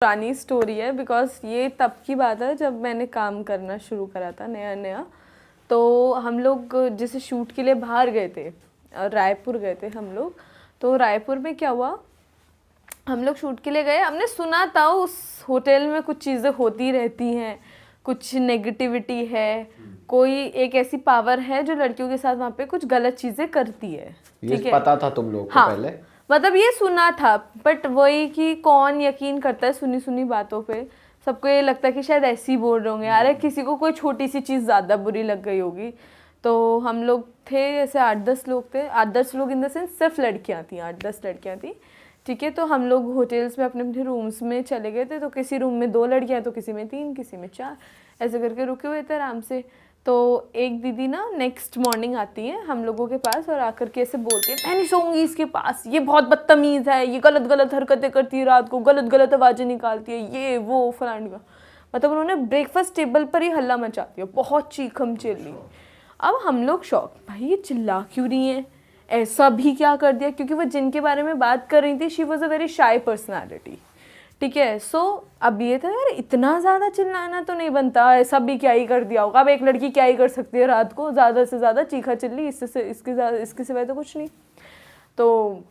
पुरानी स्टोरी है बिकॉज ये तब की बात है जब मैंने काम करना शुरू करा था नया नया। तो हम लोग जैसे शूट के लिए बाहर गए थे, रायपुर गए थे हम लोग। तो रायपुर में क्या हुआ, हम लोग शूट के लिए गए, हमने सुना था उस होटल में कुछ चीज़ें होती रहती हैं, कुछ नेगेटिविटी है, कोई एक ऐसी पावर है जो लड़कियों के साथ वहाँ पे कुछ गलत चीज़ें करती है। ये पता था तुम लोग को? हाँ, पहले मतलब ये सुना था, बट वही कि कौन यकीन करता है सुनी सुनी बातों पे। सबको ये लगता है कि शायद ऐसे ही बोल रहे होंगे, अरे किसी को कोई छोटी सी चीज़ ज़्यादा बुरी लग गई होगी। तो हम लोग थे ऐसे 8-10 लोग थे, 8-10 लोग इन द सेंस सिर्फ लड़कियां थी, 8-10 लड़कियां थी, ठीक है। तो हम लोग होटल्स में अपने अपने रूम्स में चले गए थे। तो किसी रूम में 2 लड़कियां, तो किसी में 3, किसी में 4, ऐसे करके रुके हुए थे आराम से। तो एक दीदी ना नेक्स्ट मॉर्निंग आती है हम लोगों के पास और आकर के ऐसे बोलती है, मैं नहीं सोऊंगी इसके पास, ये बहुत बदतमीज़ है, ये गलत गलत हरकतें करती है, रात को गलत गलत आवाज़ें निकालती है, ये वो फलाने का। मतलब उन्होंने ब्रेकफास्ट टेबल पर ही हल्ला मचा दिया, बहुत चीखम चिल्ली। अब हम लोग शौक, भाई ये चिल्ला क्यों रही है, ऐसा भी क्या कर दिया, क्योंकि वो जिनके बारे में बात कर रही थी she was a very shy personality, ठीक है। सो अब ये था यार इतना ज़्यादा चिल्लाना तो नहीं बनता, ऐसा भी क्या ही कर दिया होगा, अब एक लड़की क्या ही कर सकती है रात को, ज़्यादा से ज़्यादा चीखा चिल्ली, इसके सिवाय तो कुछ नहीं। तो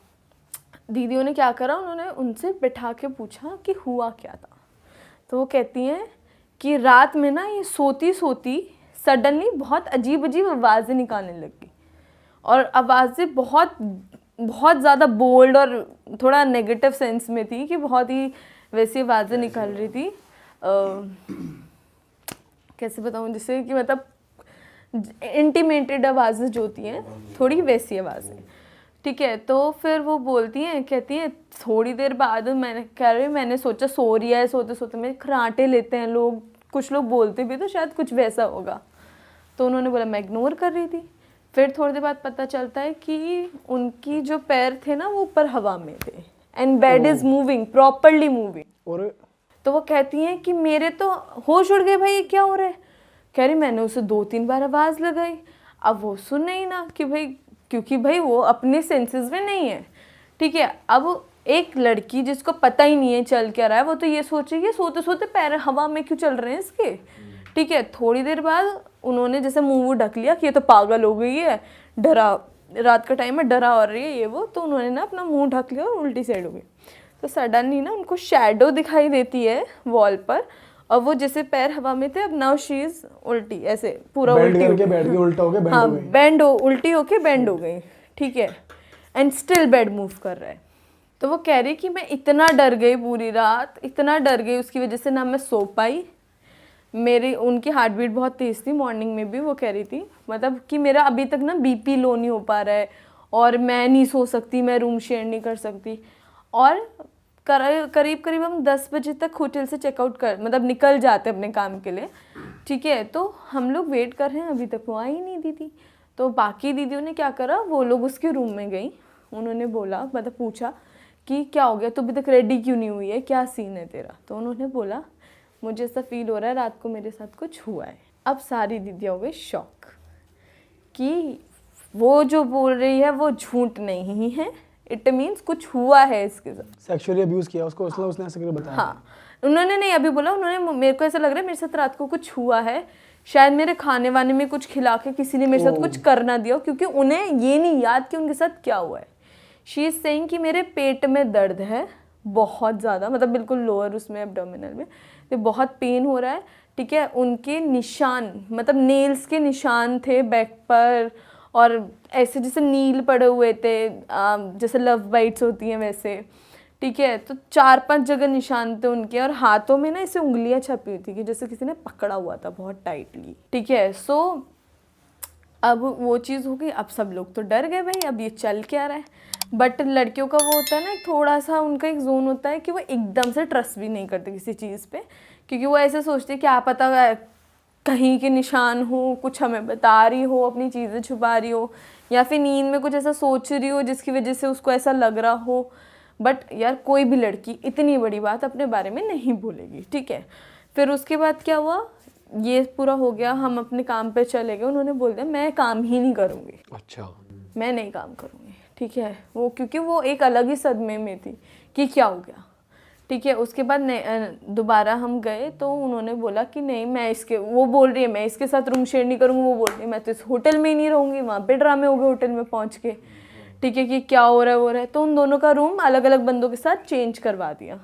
दीदियों ने क्या करा, उन्होंने उनसे बिठा के पूछा कि हुआ क्या था। तो वो कहती हैं कि रात में ना ये सोती सोती सडनली बहुत अजीब अजीब आवाज़ें निकालने लगी, और आवाज़ें बहुत बहुत ज़्यादा बोल्ड और थोड़ा नेगेटिव सेंस में थी, कि बहुत ही वैसी आवाज़ें निकल रही थी। कैसे बताऊँ, जिससे कि मतलब इंटीमेटेड आवाज़ें जो होती हैं, थोड़ी वैसी आवाज़ें, ठीक है। तो फिर वो बोलती हैं, कहती हैं थोड़ी देर बाद मैंने सोचा सो रही है, सोते सोते में खराटे लेते हैं लोग, कुछ लोग बोलते भी तो शायद कुछ वैसा होगा। तो उन्होंने बोला मैं इग्नोर कर रही थी। फिर थोड़ी देर बाद पता चलता है कि उनकी जो पैर थे ना वो ऊपर हवा में थे, and bed is moving, properly moving. और तो वो कहती हैं कि मेरे तो होश उड़ गए, भाई ये क्या हो रहा है। कह रही मैंने उसे 2-3 बार आवाज़ लगाई, अब वो सुन ही ना, कि भाई क्योंकि भाई वो अपने सेंसेस में नहीं है, ठीक है। अब एक लड़की जिसको पता ही नहीं है चल क्या रहा है, वो तो ये सोचेगी सोते सोते पैर हवा में क्यों चल रहे हैं इसके, ठीक है। थोड़ी देर बाद उन्होंने जैसे मुंह ढक लिया कि ये तो पागल हो गई है, डरा, रात का टाइम है, डरा और रही है ये वो। तो उन्होंने ना अपना मुंह ढक लिया और उल्टी साइड हो गई। तो सडनली ना उनको शैडो दिखाई देती है वॉल पर, और वो जैसे पैर हवा में थे, अब नाउ शी इज उल्टी, ऐसे पूरा उल्टी करके बैठ गई, उल्टा हो गया, हाँ बेंड हो, उल्टी होके बेंड हो गई, ठीक है। एंड स्टिल बेड मूव कर रहा है। तो वो कह रही कि मैं इतना डर गई पूरी रात, इतना डर गई, उसकी वजह से ना मैं सो पाई, मेरी उनकी हार्ट बीट बहुत तेज़ थी, मॉर्निंग में भी वो कह रही थी मतलब कि मेरा अभी तक ना बीपी लो नहीं हो पा रहा है, और मैं नहीं सो सकती, मैं रूम शेयर नहीं कर सकती। और करीब करीब हम 10 बजे तक होटल से चेकआउट कर मतलब निकल जाते अपने काम के लिए, ठीक है। तो हम लोग वेट कर रहे हैं, अभी तक वो आई नहीं दीदी। तो बाकी दीदियों ने क्या करा, वो लोग उसके रूम में गई, उन्होंने बोला मतलब पूछा कि क्या हो गया, तू अभी तक रेडी क्यों नहीं हुई है, क्या सीन है तेरा। तो उन्होंने बोला मुझे ऐसा फील हो रहा है रात को मेरे साथ कुछ हुआ है। अब सारी दीदियाँ हो गई शॉक कि वो जो बोल रही है वो झूठ नहीं है, इट मीन्स कुछ हुआ है इसके साथ, सेक्सुअली अब्यूज किया उसको, इसलिए उसने ऐसे करके बताया। हाँ, उन्होंने नहीं अभी बोला, उन्होंने मेरे को ऐसा लग रहा है मेरे साथ रात को कुछ हुआ है, शायद मेरे खाने वाने में कुछ खिला के किसी ने मेरे साथ कुछ कर ना दिया, क्योंकि उन्हें ये नहीं याद कि उनके साथ क्या हुआ है। शी इज सेइंग कि मेरे पेट में दर्द है बहुत ज़्यादा, मतलब बिल्कुल लोअर उसमें एब्डोमिनल में, तो बहुत पेन हो रहा है, ठीक है। उनके निशान मतलब नेल्स के निशान थे बैक पर, और ऐसे जैसे नील पड़े हुए थे, जैसे लव बाइट्स होती हैं वैसे, ठीक है। तो 4-5 जगह निशान थे उनके, और हाथों में ना ऐसे उंगलियां छपी हुई थी कि जैसे किसी ने पकड़ा हुआ था बहुत टाइटली, ठीक है। सो अब वो चीज़ हो गई, अब सब लोग तो डर गए भाई अब ये चल क्या रहा है। बट लड़कियों का वो होता है ना थोड़ा सा, उनका एक जोन होता है कि वो एकदम से ट्रस्ट भी नहीं करते किसी चीज़ पे, क्योंकि वो ऐसे सोचते हैं क्या पता कहीं के निशान हो, कुछ हमें बता रही हो, अपनी चीज़ें छुपा रही हो, या फिर नींद में कुछ ऐसा सोच रही हो जिसकी वजह से उसको ऐसा लग रहा हो। बट यार कोई भी लड़की इतनी बड़ी बात अपने बारे में नहीं बोलेगी, ठीक है। फिर उसके बाद क्या हुआ, ये पूरा हो गया, हम अपने काम पे चले गए, उन्होंने बोल दिया मैं काम ही नहीं करूँगी, अच्छा मैं नहीं काम करूँगी, ठीक है। वो क्योंकि वो एक अलग ही सदमे में थी कि क्या हो गया, ठीक है। उसके बाद दोबारा हम गए तो उन्होंने बोला कि नहीं मैं इसके, वो बोल रही है मैं इसके साथ रूम शेयर नहीं करूँगी, वो बोल रही है मैं तो इस होटल में ही नहीं रहूँगी। वहाँ पे ड्रामे हो गए होटल में पहुँच के, ठीक है, कि क्या हो रहा है वो रहा है। तो उन दोनों का रूम अलग अलग बंदों के साथ चेंज करवा दिया।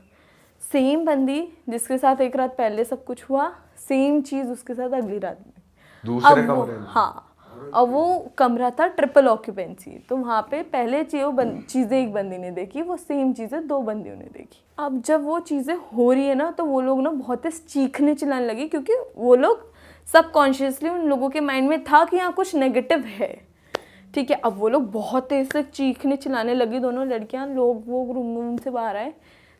सेम बंदी जिसके साथ एक रात पहले सब कुछ हुआ, सेम चीज़ उसके साथ अगली रात में। दूसरे कमरे में? हाँ, अब वो कमरा था ट्रिपल ऑक्यूपेंसी, तो वहाँ पे पहले चीज़ें एक बंदी ने देखी, वो सेम चीज़ें दो बंदियों ने देखी। अब जब वो चीज़ें हो रही है ना तो वो लोग ना बहुत तेज चीखने चिल्लाने लगे, क्योंकि वो लोग सबकॉन्शियसली उन लोगों के माइंड में था कि यहाँ कुछ नेगेटिव है, ठीक है। अब वो लोग बहुत तेज से चीखने चिल्लाने लगी, दोनों लड़कियाँ। लोग वो रूम से बाहर आए,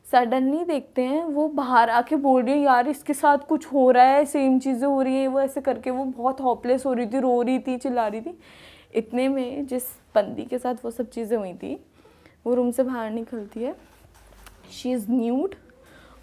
सडनली देखते हैं वो बाहर आके बोल रही है यार इसके साथ कुछ हो रहा है, सेम चीज़ें हो रही हैं, वो ऐसे करके वो बहुत होपलेस हो रही थी, रो रही थी, चिल्ला रही थी। इतने में जिस बंदी के साथ वो सब चीज़ें हुई थी वो रूम से बाहर निकलती है, शी इज़ न्यूड,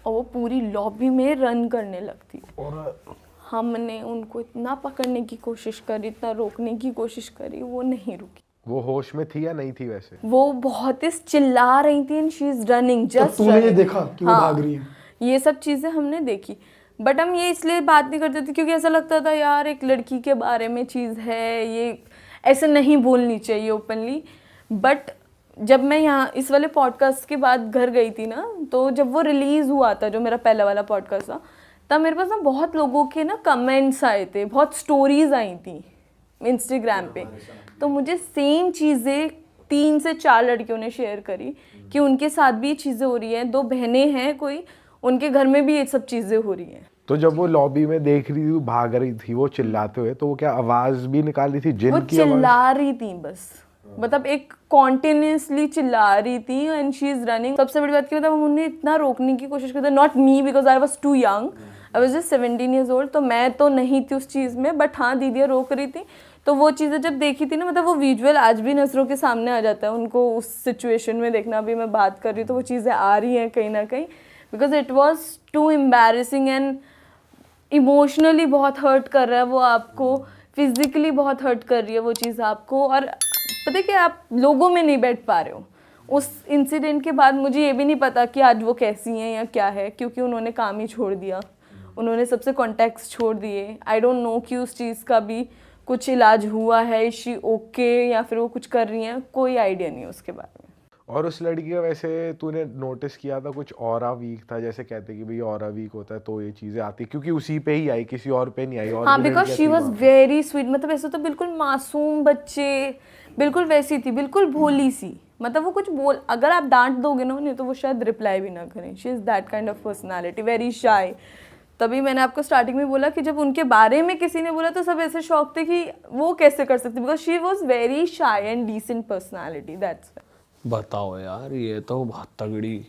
और वो पूरी लॉबी में रन करने लगती है। और हमने उनको इतना पकड़ने की कोशिश करी, इतना रोकने की कोशिश करी, वो नहीं रुकी। वो होश में थी या नहीं थी वैसे? वो बहुत ही चिल्ला रही थी and she is running just. तूने ये देखा कि वो भाग रही है? ये सब चीज़ें हमने देखी, बट हम ये इसलिए बात नहीं करते थे क्योंकि ऐसा लगता था यार एक लड़की के बारे में चीज़ है, ये ऐसे नहीं बोलनी चाहिए ओपनली। बट जब मैं यहाँ इस वाले पॉडकास्ट के बाद घर गई थी ना, तो जब वो रिलीज़ हुआ था, जो मेरा पहला वाला पॉडकास्ट था, तब मेरे पास ना बहुत लोगों के ना कमेंट्स आए थे, बहुत स्टोरीज आई थी इंस्टाग्राम पे। तो मुझे सेम चीज़ें 3 से 4 लड़कियों ने शेयर करी कि उनके साथ भी ये चीज़ें हो रही हैं, 2 बहनें हैं कोई, उनके घर में भी ये सब चीज़ें हो रही हैं। तो जब वो लॉबी में देख रही थी, भाग रही थी वो चिल्लाते हुए, तो वो क्या आवाज भी निकाल रही थी, जिन वो की आवाज? चिल्ला रही थी बस, मतलब एक कॉन्टिन्यूसली चिल्ला रही थी एंड शी इज रनिंग। सबसे बड़ी बात की मतलब हमने इतना रोकने की कोशिश की थी, not me because I was too young, I was just 17 years old, तो मैं तो नहीं थी उस चीज़ में, बट हाँ दीदियाँ रोक रही थी। तो वो चीज़ें जब देखी थी ना, मतलब वो विजुअल आज भी नज़रों के सामने आ जाता है उनको, उस सिचुएशन में देखना। अभी मैं बात कर रही हूँ तो वो चीज़ें आ रही हैं कहीं ना कहीं, because it was too embarrassing and emotionally बहुत हर्ट कर रहा है वो आपको, फिजिकली बहुत हर्ट कर रही है वो चीज़ आपको, और पता है कि आप लोगों में नहीं बैठ पा रहे हो। उस इंसिडेंट के बाद मुझे ये भी नहीं पता कि आज वो कैसी हैं या क्या है, क्योंकि उन्होंने काम ही छोड़ दिया, उन्होंने सबसे कॉन्टैक्ट्स छोड़ दिए। आई डोंट नो कि उस चीज़ का भी कुछ इलाज हुआ है, इशी ओके, या फिर वो कुछ कर रही हैं, कोई आइडिया नहीं उसके बारे में। और उस लड़की का वैसे तूने नोटिस किया था कुछ ऑरा वीक था, जैसे कहते कि भाई ऑरा वीक होता है तो ये चीजें आती, क्योंकि उसी पे ही आई, किसी और पे नहीं आई। और हाँ, because she was very sweet, मतलब ऐसे तो बिल्कुल मासूम बच्चे, बिल्कुल वैसी थी, बिल्कुल भोली सी। मतलब वो कुछ बोल, अगर आप डांट दोगे ना उन्हें तो वो शायद रिप्लाई भी ना करें। She is that kind of personality, very shy. तभी मैंने आपको स्टार्टिंग में बोला कि जब उनके बारे में किसी ने बोला तो सब ऐसे शौक थे कि वो कैसे कर सकती, because she was very shy and decent personality, that's. बताओ यार, ये तो बहुत तगड़ी।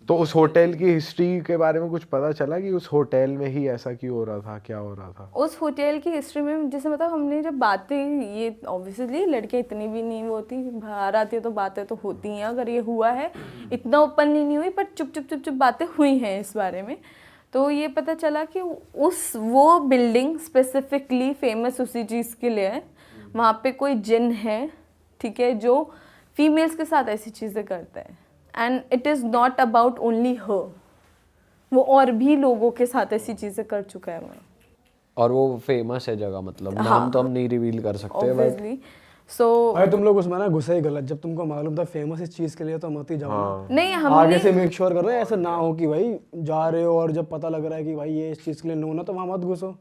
तो उस होटल की हिस्ट्री के बारे में कुछ पता चला कि उस होटल में ही ऐसा क्यों हो रहा था, क्या हो रहा था? उस होटल की हिस्ट्री में जैसे मतलब हमने जब बातें, ये ऑब्वियसली लड़कियाँ इतनी भी नहीं होती, बाहर आती है तो बातें तो होती हैं, अगर ये हुआ है इतना ओपनली नहीं हुई, पर चुप चुप चुप चुप बातें हुई हैं इस बारे में। तो ये पता चला कि वो बिल्डिंग स्पेसिफिकली फेमस उसी चीज़ के लिए है, वहाँ पे कोई जिन है, ठीक है, जो फीमेल्स के साथ ऐसी चीज़ें करता है, and it is not about only her, वो और भी लोगों के साथ ऐसी चीज़ें कर चुका है वहाँ। और वो फेमस है जगह, मतलब नाम तो हम नहीं रिवील कर सकते, बट ऑब्वियसली। सो भाई तुम लोग उसमें ना घुसे ही गलत, जब तुमको मालूम था फेमस इस चीज के लिए तो मत ही जाओ ना। नहीं, आगे हमने से मेक श्योर कर रहे हैं ऐसा ना हो कि भाई जा रहे हो और जब पता लग रहा है कि भाई ये इस चीज के लिए नो ना, तो वहाँ मत घुसो।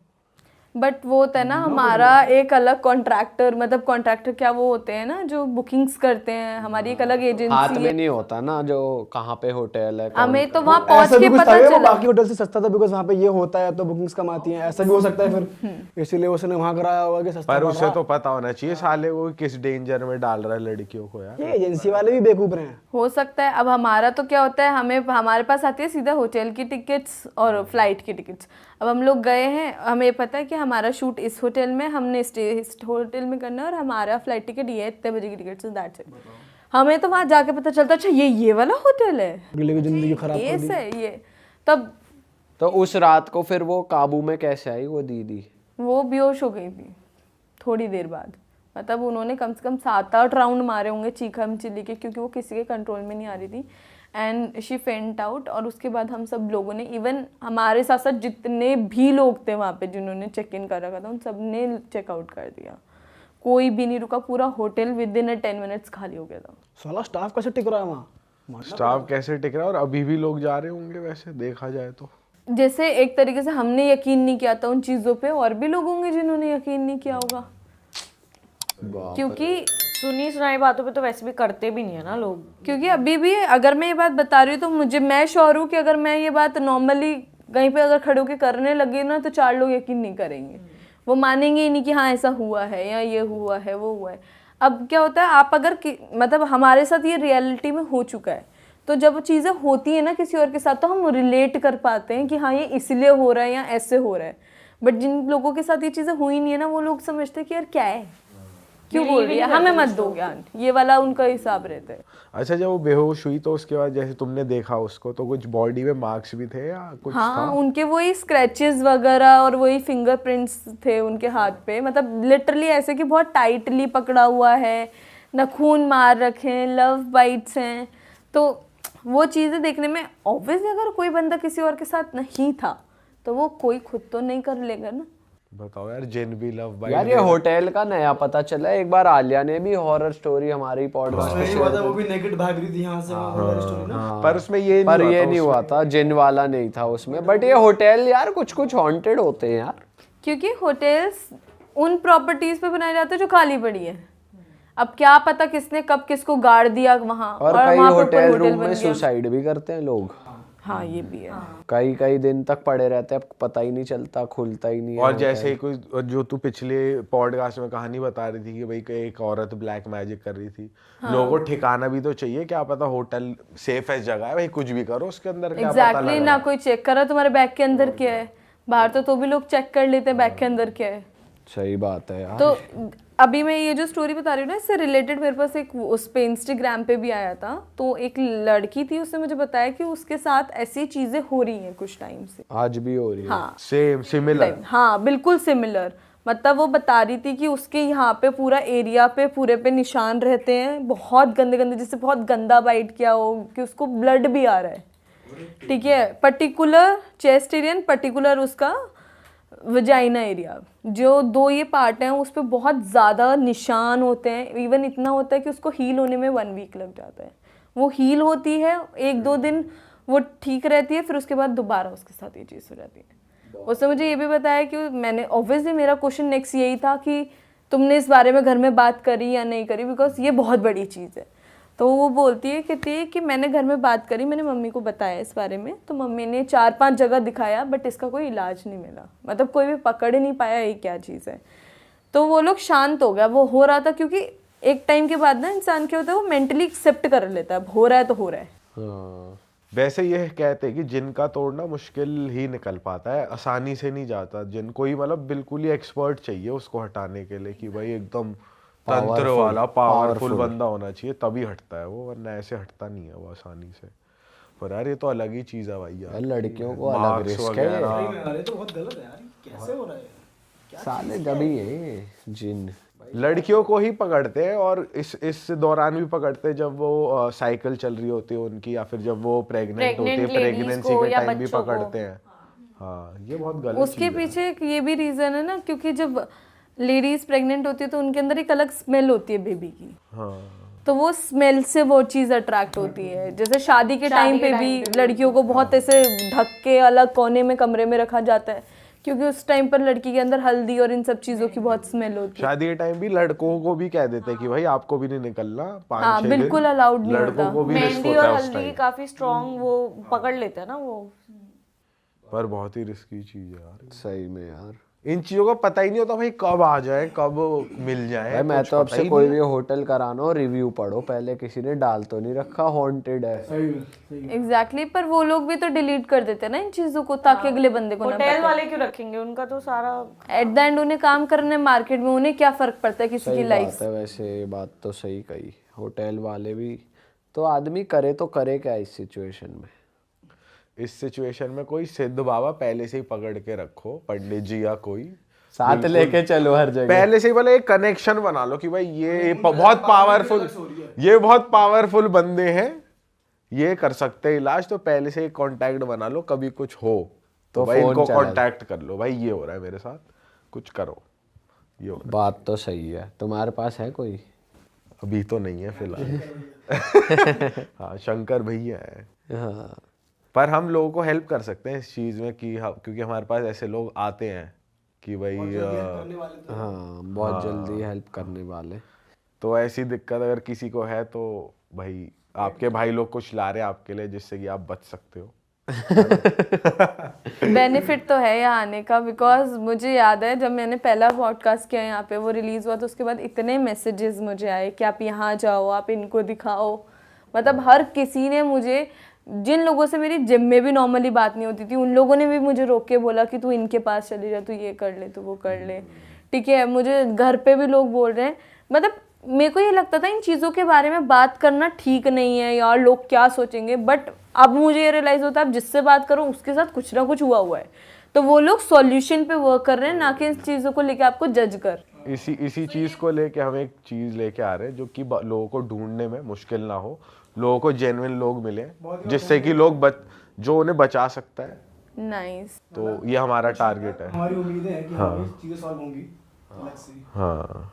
बट वो होता है ना हमारा एक अलग कॉन्ट्रैक्टर, मतलब कॉन्ट्रैक्टर क्या वो होते हैं ना जो बुकिंग्स करते हैं, हमारी एक अलग हाथ एजेंसी में है। नहीं होता ना जो कहाँ पे होटल है, कौन- हमें तो वहाँ ऐसा पहुँच भी के कुछ था पता क्या, वो चला। बाकी होटल से सस्ता था बिकॉज वहाँ पे ये होता है तो बुकिंग्स कम आती हैं, ऐसा भी हो सकता है फिर, इसीलिए उसने वहाँ कराया होगा कि सस्ता पर पड़ उसे रहा। तो पता होना चाहिए साले वो किस डेंजर में डाल रहा है लड़कियों को यार। ये एजेंसी वाले भी बेवकूफ रहे हैं। हो सकता है। अब हमारा तो क्या होता है, हमारे पास आती है सीधा होटल की टिकट्स और फ्लाइट की टिकट्स। अब हम लोग गए हैं, हमें पता है कि हमारा शूट इस होटल में, हमने स्टे इस होटल में करना है और हमारा फ्लाइट टिकट ये इतने बजे की टिकट से, दैट्स इट। हमें तो वहाँ जाके पता चलता अच्छा ये वाला होटल है, अगले की जिंदगी खराब ये कर दी। से ये। तब तो उस रात को फिर वो काबू में कैसे आई वो दीदी? वो बेहोश हो गई थी थोड़ी देर बाद, मतलब उन्होंने कम से कम 7-8 राउंड मारे होंगे चीखम चिल्ली के, क्योंकि वो किसी के कंट्रोल में नहीं आ रही थी। एंड शी फेंट आउट। और उसके बाद हम सब लोगों ने, इवन हमारे साथ साथ जितने भी लोग थे वहाँ पे जिन्होंने चेक इन कर रखा था, उन सब ने चेकआउट कर दिया, कोई भी नहीं रुका। पूरा होटल विद इन 10 मिनट्स खाली हो गया था। साला स्टाफ कैसे टिक रहा है वहाँ? स्टाफ कैसे टिक रहा है, और अभी भी लोग जा रहे होंगे वैसे देखा जाए तो। जैसे एक तरीके से हमने यकीन नहीं किया था उन चीज़ों पे, और भी लोग होंगे जिन्होंने यकीन नहीं किया होगा, क्योंकि सुनी सुनाई बातों पे तो वैसे भी करते भी नहीं है ना लोग। क्योंकि अभी भी अगर मैं ये बात बता रही हूँ तो मैं श्योर हूँ कि अगर मैं ये बात नॉर्मली कहीं पे अगर खड़े होकर करने लगी ना तो 4 लोग यकीन नहीं करेंगे, वो मानेंगे ही नहीं कि हाँ ऐसा हुआ है या ये हुआ है वो हुआ है। अब क्या होता है, आप अगर मतलब हमारे साथ ये रियलिटी में हो चुका है, तो जब वो चीज़ें होती है ना किसी और के साथ तो हम रिलेट कर पाते हैं कि हाँ ये इसलिए हो रहा है या ऐसे हो रहा है। बट जिन लोगों के साथ ये चीज़ें हुई नहीं है ना, वो लोग समझते हैं कि यार क्या है, क्यों बोल रही है, हमें मत दो ज्ञान, ये वाला उनका हिसाब रहता है। अच्छा, जब वो बेहोश हुई तो उसके बाद जैसे तुमने देखा उसको, तो कुछ बॉडी में मार्क्स भी थे या कुछ हाँ था? उनके वही स्क्रैचेस वगैरह और वही फिंगरप्रिंट्स थे उनके हाथ पे, मतलब लिटरली ऐसे कि बहुत टाइटली पकड़ा हुआ है, नाखून मार रखे हैं, लव बाइट्स हैं। तो वो चीज़ें देखने में ऑब्वियसली अगर कोई बंदा किसी और के साथ नहीं था तो वो कोई खुद तो नहीं कर लेगा ना। बताओ यार, जिन भी लव बाइट यार ये होटल का नया पता चला। एक बार आलिया ने भी हॉरर स्टोरी हमारी पॉडकास्ट पे शेयर वो भी नेकेड भाग रही थी यहाँ से वो स्टोरी ना। पर उसमें ये पर नहीं ये नहीं हुआ था, जिन वाला नहीं था उसमें। बट ये होटल यार कुछ कुछ हॉन्टेड होते हैं यार, क्योंकि होटल्स उन प्रॉपर्टीज पे बनाए जाते हैं जो खाली पड़ी है। अब क्या पता किसने कब किसको गाड़ दिया वहाँ, और कई वहाँ पे ऊपर होटल होटल रूम बन में गया। सुसाइड भी करते हैं लोग। हाँ ये भी है। कई कई दिन तक पड़े रहते हैं, पता ही नहीं चलता, खुलता ही नहीं है और होटल। जैसे ही कोई जो तू पिछले पॉडकास्ट में कहानी बता रही थी कि भाई एक औरत ब्लैक मैजिक कर रही थी, लोगों को ठिकाना भी तो चाहिए, क्या पता होटल सेफ है जगह है भाई, कुछ भी करो उसके अंदर क्या पता एग्जैक्टली लगा। ना कोई चेक करा तुम्हारे बैग के अंदर क्या है, बाहर तो भी लोग चेक कर लेते हैं बैग के अंदर क्या है। सही बात है यार। तो अभी मैं ये जो स्टोरी बता रही हूँ ना, इससे रिलेटेड मेरे पास एक उस पे इंस्टाग्राम पे भी आया था। तो एक लड़की थी, उसने मुझे बताया कि उसके साथ ऐसी चीजें हो रही हैं कुछ टाइम से। आज भी हो रही है। हाँ सेम सिमिलर। हाँ बिल्कुल सिमिलर। मतलब वो बता रही थी कि उसके यहाँ पे पूरा एरिया पे पूरे पे निशान रहते हैं, बहुत गंदे गंदे, जैसे बहुत गंदा बाइट किया हो कि उसको ब्लड भी आ रहा है। ठीक है, पर्टिकुलर चेस्ट एरिया, पर्टिकुलर उसका वजाइना एरिया, जो 2 ये पार्ट हैं उस पर बहुत ज़्यादा निशान होते हैं। इवन इतना होता है कि उसको हील होने में 1 वीक लग जाता है। वो हील होती है 1-2 दिन, वो ठीक रहती है, फिर उसके बाद दोबारा उसके साथ ये चीज़ हो जाती है। उसने मुझे ये भी बताया कि मैंने ऑब्वियसली मेरा क्वेश्चन नेक्स्ट यही था कि तुमने इस बारे में घर में बात करी या नहीं करी, बिकॉज ये बहुत बड़ी चीज़ है। तो वो बोलती है, कहती है कि मैंने घर में बात करी, मैंने मम्मी को बताया इस बारे में, तो मम्मी ने 4-5 जगह दिखाया बट इसका कोई इलाज नहीं मिला, मतलब कोई भी पकड़ ही नहीं पाया ये क्या चीज़ है। तो वो लोग शांत हो गया, वो हो रहा था, क्योंकि एक टाइम के बाद ना इंसान क्या होता है, वो मेंटली एक्सेप्ट कर लेता है, हो रहा है तो हो रहा है। हाँ। वैसे ये कहते हैं कि जिन का तोड़ना मुश्किल ही निकल पाता है, आसानी से नहीं जाता। जिन कोई मतलब बिल्कुल ही एक्सपर्ट चाहिए उसको हटाने के लिए, कि भाई एकदम तंत्र वाला पावरफुल बंदा होना चाहिए तभी हटता है वो, वरना ऐसे हटता नहीं है वो आसानी से। पर यार ये तो अलग ही चीज है भाई यार, लड़कियों को अलग मार्क्स रिस्क है। वगैरह। अरे तो बहुत गलत है यार, कैसे हो रहा है? साले जब ही है जिन लड़कियों को ही पकड़ते हैं, और इस दौरान भी पकड़ते हैं जब वो साइकिल चल रही होती है उनकी, या फिर जब वो प्रेग्नेंट होती है, Pregnant ladies प्रेगनेंसी को के या टाइम भी बच्चों को। पकड़ते हैं। हाँ ये बहुत गलत उसके चीज़ है। पीछे एक ये भी रीज़न है ना, क्योंकि जब लेडीज प्रेग्नेंट होती है तो उनके अंदर एक अलग स्मेल होती है बेबी की, हाँ तो वो स्मेल से वो चीज़ अट्रैक्ट होती है। जैसे शादी के टाइम पे भी लड़कियों को बहुत ऐसे ढक के अलग कोने में कमरे में रखा जाता है, क्योंकि उस टाइम पर लड़की के अंदर हल्दी और इन सब चीज़ों की बहुत स्मेल होती है। शादी के टाइम भी लड़कों को भी कह देते हैं कि भाई आपको भी नहीं निकलना, 5-6 हाँ, दिन बिल्कुल allowed नहीं लड़कों होता। को भी रिस्क मेहंदी होता और है उस हल्दी टाइम। काफी स्ट्रॉन्ग वो पकड़ लेते हैं ना वो। पर बहुत ही रिस्की चीज है यार, सही में यार। इन चीजों का पता ही नहीं होता भाई, कब आ जाए कब मिल जाए। भाई मैं कुछ तो पता आपसे ही कोई नहीं। भी होटल कराना हो रिव्यू पढ़ो पहले, किसी ने डाल तो नहीं रखा हॉन्टेड है। एग्जैक्टली, पर वो लोग भी तो डिलीट कर देते हैं ना इन चीज़ों को, ताकि अगले बंदे को ना होटल वाले क्यों रखेंगे, उनका तो सारा एट द एंड उन्हें काम करने मार्केट में, उन्हें क्या फर्क पड़ता है किसी की सही लाइफ बात है, वैसे ये बात तो सही कही। होटल वाले भी तो आदमी करे तो करे क्या इस सिचुएशन में। इस सिचुएशन में कोई सिद्ध बाबा पहले से ही पकड़ के रखो, पंडित जी या कोई साथ लेके चलो हर जगह। पहले से ही बोले एक कनेक्शन बना लो कि भाई ये बहुत पावरफुल, ये बहुत पावरफुल बंदे हैं, ये कर सकते हैं इलाज, तो पहले से कांटेक्ट बना लो, कभी कुछ हो तो तो भाई फोन इनको चला कांटेक्ट कर लो, भाई ये हो रहा है मेरे साथ, कुछ करो, ये हो रहा बात तो सही है। तुम्हारे पास है कोई? है। अभी तो नहीं है फिलहाल। हाँ शंकर भैया है, हाँ पर हम लोगों को हेल्प कर सकते हैं इस चीज़ में कि क्योंकि हमारे पास ऐसे लोग आते हैं कि भाई हाँ, बहुत जल्दी हेल्प करने वाले। तो ऐसी दिक्कत अगर किसी को है तो भाई आपके भाई लोग कुछ ला रहे हैं आपके लिए जिससे कि आप बच सकते हो। बेनिफिट तो है यहाँ आने का, बिकॉज मुझे याद है जब मैंने पहला पॉडकास्ट किया यहाँ पे, वो रिलीज हुआ तो उसके बाद इतने मैसेजेस मुझे आए कि आप यहाँ जाओ, आप इनको दिखाओ। मतलब हर किसी ने मुझे, जिन लोगों से मेरी जिम में भी नॉर्मली बात नहीं होती थी, उन लोगों ने भी मुझे रोक के बोला कि तू इनके पास चली जा, तू ये कर ले, तू वो कर ले, ठीक है। मुझे घर पे भी लोग बोल रहे हैं, मतलब मेरे को ये लगता था इन चीज़ों के बारे में बात करना ठीक नहीं है यार, लोग क्या सोचेंगे, बट अब मुझे ये रियलाइज़ होता है अब जिससे बात करो उसके साथ कुछ ना कुछ हुआ है, तो वो लोग सॉल्यूशन पे वर्क कर रहे हैं, ना कि इन चीज़ों को लेके आपको जज कर। इसी चीज़ को लेके हम एक चीज़ लेके आ रहे हैं जो कि लोगों को ढूंढने में मुश्किल ना हो, लोगों को जेन्युइन लोग मिले जिससे कि लोग जो उन्हें बचा सकता है। नाइस। तो ये हमारा टारगेट है। हमारी उम्मीदें हैं कि ये चीजें सॉल्व होंगी। हाँ